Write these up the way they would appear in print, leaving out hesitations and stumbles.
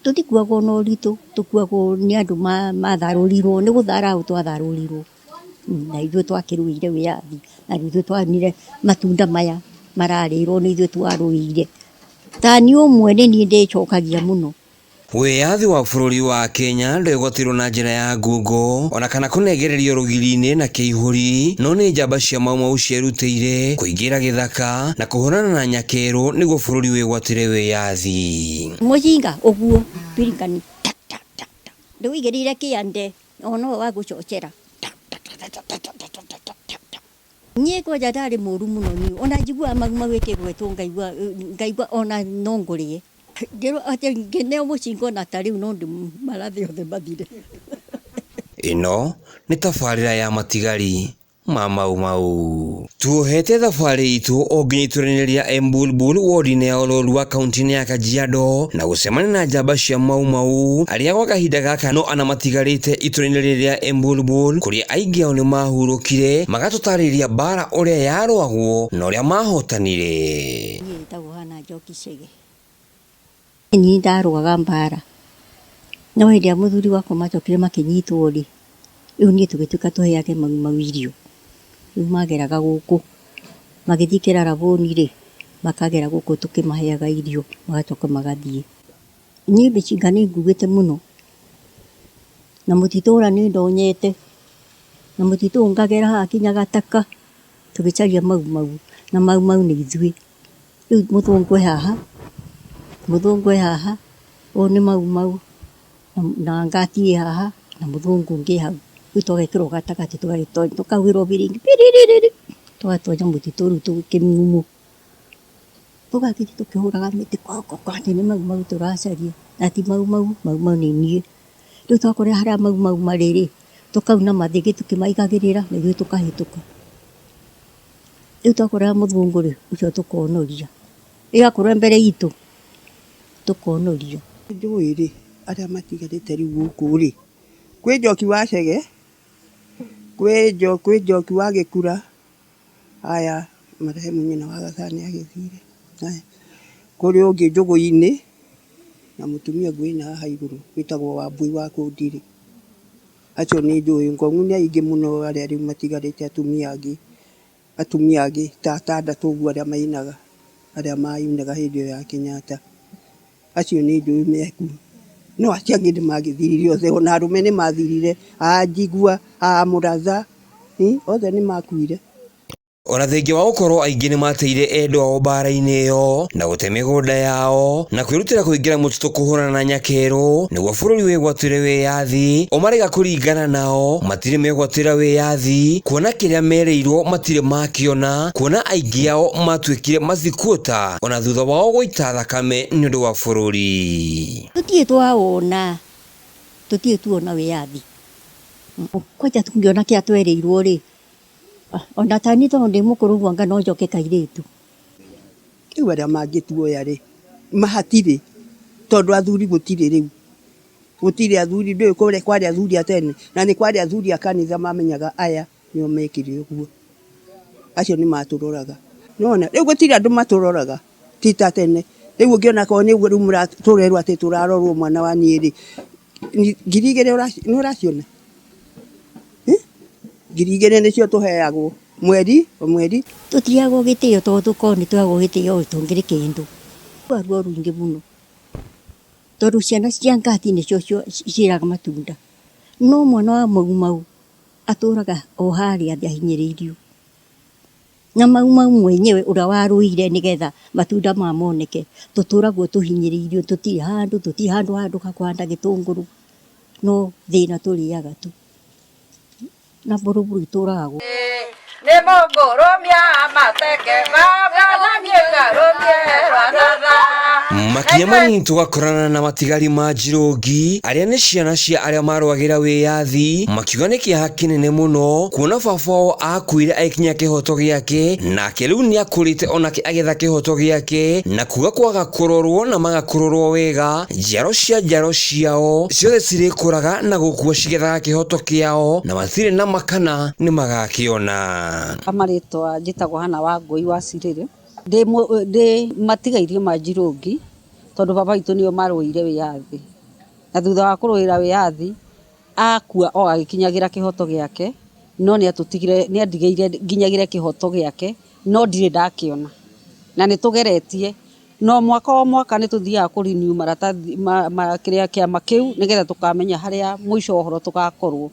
tutikuagwo no ritu tukuagwo ni andu matharurirwo ni guthara au twatharurirwo na ithuĩ twakĩrũire wĩyathi na ithuĩ twanire matunda maya mararirwo ni ithuĩ twarũire tani ũmwe nĩ niĩ ndĩcokagia mũno. Wĩyathi wa bũrũri wa Kenya ndwĩgwatirwo na njĩra ya ngungo ona kana kũnengererio rũgiri-inĩ na kĩihũri, no nĩ njamba cia Maumau ciarutĩire kũingĩra gĩthaka na kũhũrana na nyakerũ nĩguo bũrũri wĩgwatĩre wĩyathi. Mũcinga ũguo birikani ndũigĩrĩire kĩande ona wa gũcocera niĩ kwanja ndarĩ mũru mũno niĩ ona njiguaga Maumau ĩkĩgwetwo ngaigua ona no ngũrĩe ngĩrwo atĩ ngĩneo mũcinga na ta rĩu no ndĩmarathĩ othe mathire. Ĩno nĩ tabarĩra ya matigari ma Maumau. Tuohete thabarĩ itũ o nginya itũra-inĩ rĩa Embulbul wodi-inĩ ya Ololua kaunti-inĩ ya Kajiado na gũcemania na njamba cia Maumau arĩa gwa kahinda gaka no ana matigarĩte itũra-inĩ rĩa Embulbul kũrĩa aingĩ ao nĩ mahurũkire magatũtarĩria mbara ũrĩa yarũagwo na ũrĩa mahotanire. Niĩ ndagwo hana Njoki Chege. Niĩ ndarũaga mbara no hĩndĩ ĩrĩa mũthuri wakwa macokire makĩnyitwo rĩ rĩu niĩ tũgĩtuĩka tũheage Maumau irio rĩu mageraga gũkũ magĩthiĩ Kĩraraboni rĩ makagera gũkũ tũkĩmaheaga irio magacoka magathiĩ. Niĩ mĩcinga nĩ ngugĩte mũno na mũtitũ ũrĩa nĩ ndonyete na mũtitũ ngagera haha kinya Gataka tũgĩcaria Maumau na Maumau nĩ ithuĩ. Rĩu mũthũngũ haha ũyũ nĩ Maumau na ngati ĩ haha na mũthũngũ ũngĩ hau rĩu twagekĩrwo gatagatĩ tũkauhĩrwo biringi tũgatonya mũtitũ rĩu tũkĩmumũ tũgagĩthiĩ tũkĩhũraga mĩtĩ atĩ nĩ Maumau tũracaria na ti Maumau nĩ niĩ. Rĩu twakorera harĩa Maumau marĩ rĩ tũkauna mathĩgĩ tũkĩmaigagĩrĩra na ithuĩ tũkahĩtũka. Rĩu twakorera mũthũngũ rĩ ũcio tũkonoria ĩgakorwo mbere itũ tũkonorio. Njũĩ rĩ arĩa matigarĩte rĩu gũkũ rĩ kwĩ Njoki wa Chege kwĩ Njoki wa Gĩkura aya marehemu nyina wa Gathani agĩthire kũrĩ ũngĩ Njũgũ-inĩ na mũtumia gwĩna haha igũrũ wĩtagwo Wambui wa Kũndirĩ. Acio nĩ njũĩ Ngong'u nĩ aingĩ mũno arĩa rĩu matigarĩte atumia angĩ ta atandatũ ũguo arĩa mainaga arĩa mainaga hĩndĩ ĩyo ya Kenyatta. Acio nĩ njũĩ mekuo no acio angĩ nĩmagĩthirire othe ona arũme nĩmathirire a Njigua a Mũratha othe nĩmakuire. Ona thengia wa gũkorwo aingĩ nĩ mateire endwa ao mbara-inĩ ĩyo na gũte mĩgũnda yao na kwĩrutĩra kũingĩra mũtitũ kũhũrana na nyakerũ nĩguo bũrũri wĩgwatĩre wĩyathi, o marega kũringana nao matirĩ megwatĩra wĩyathi kuona kĩrĩa mereirwo matirĩ makĩona, kuona aingĩ ao matuĩkire mathikuota ona thutha wao gũita thakame nĩ ũndũ wa bũrũri. Tũtirĩ tuona wĩyathi kwanja tũngĩona kĩrĩa twereirwo rĩ ona tani tondũ ndĩ mũkũrũ ũguo anga no njoke kairĩtu. Rĩu arĩa mangĩtuoya rĩ mahatirĩ tondũ athuri gũtirĩ rĩu gũtirĩ athuri ndũĩ kũrĩa kwarĩ athuri a tene na nĩ kwarĩ athuri a kanitha mamenyaga aya nĩo mekire ũguo acio nĩ matũroraga nona rĩu gũtirĩ andũ matũroraga ti ta tene. Rĩu ũngĩona korwo nĩ ũguo rĩu tũrerwo atĩ tũrarorwo mwana wa niĩ rĩ 2,000 nĩ ũraciona 2,000 nĩcio tũheagwo mweri tũtiagwo gĩtĩo tondũ tũkorwo nĩ twagwo gĩtĩo tũngĩrĩ kĩndũ ruo rũingĩ mũno tondũ ciana cia ngati nĩcio ciĩraga matunda no mwana wa Maumau atũraga o harĩa thĩ ahinyĩrĩirio na Maumau mwenyewe ũrĩa warũire nĩgetha matunda mamoneke tũtũragwo tũhinyĩrĩirio tũtirĩ handũ ha kũhanda gĩtũngũrũ no thĩna tũrĩaga tu na bũrũri tũragwo nĩ mũngũrũmia mateke makinya manini tũgakorana na matigari ma Njirũngi arĩa nĩ ciana cia arĩa marũagĩra wĩyathi makiuga nĩ kĩeha kĩnene mũno kuona baba wao akuire agĩkinya kĩhoto gĩake nake rĩu nĩ akũrĩte onake agetha kĩhoto gĩake na kuga kwaga kũrorwo na magakũrorwo wega njiaro ciao ciothe cirĩkũraga na gũkua cigethaga kĩhoto kĩao na matirĩ na makana nĩ magakĩona. Amarĩtwa njĩtagwo Hana Wangũi wa Cirĩrĩ ndĩ matigairie ma Njirũngi tondũ baba witũ nĩo marũire wĩyathi na thutha wa kũrũĩra wĩyathi akua o agĩkinyagira kĩhoto gĩake, no nĩandigĩire nginyagĩre kĩhoto gĩake, no ndirĩ ndakĩona na nĩtũgeretie no mwaka o mwaka nĩtũthiaga kũrenew maratathi kĩrĩa kĩama kĩu nĩgetha tũkamenya harĩa mũico wa ũhoro tũgakorwo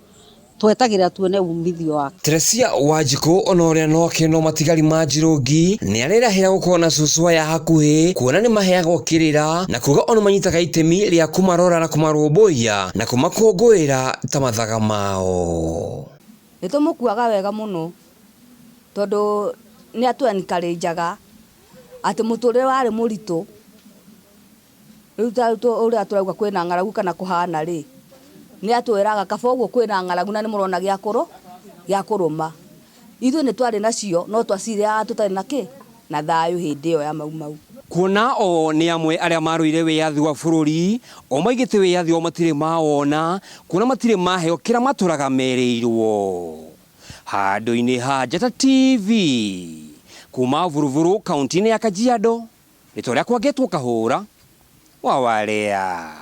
twetagĩrĩra tuone umithio wake. Teresia Wanjiku ona ũrĩa no matigari ma Njirũngi nĩarerahĩra gũkorwo na cũcũ ya hakuhĩ kuona nĩmaheagwo kĩrĩra na kuga ona manyitaga itemi rĩa kũmarora na kũmarũmbũiya na kũmakũngũĩra ta mathaga mao. Nĩtũmũkuaga wega mũno tondũ nĩatwencourageaga atĩ mũtũrĩre warĩ mũritũ, rĩu ũrĩa tũrauga kwĩna ng'aragu kana kũhana rĩ, nĩatwĩraga kaba ũguo kwĩna ng'aragu na nĩmũrona gĩa kũrũma. Ithuĩ nĩtwarĩ nacio no twacirĩaga tũtarĩ na thayũ hĩndĩ ĩyo ya mau. Kuona o nĩ amwe arĩa marũire wĩyathi wa bũrũri o maigĩte wĩyathi o matirĩ mawona kuona matirĩ maheo kĩrĩa matũraga merĩirwo. Handũ-inĩ ha Njata TV kuma Buruburu kaunti-inĩ ya Kajiado, rĩtwa rĩakwa Ngetwo Kahũra wa Waria.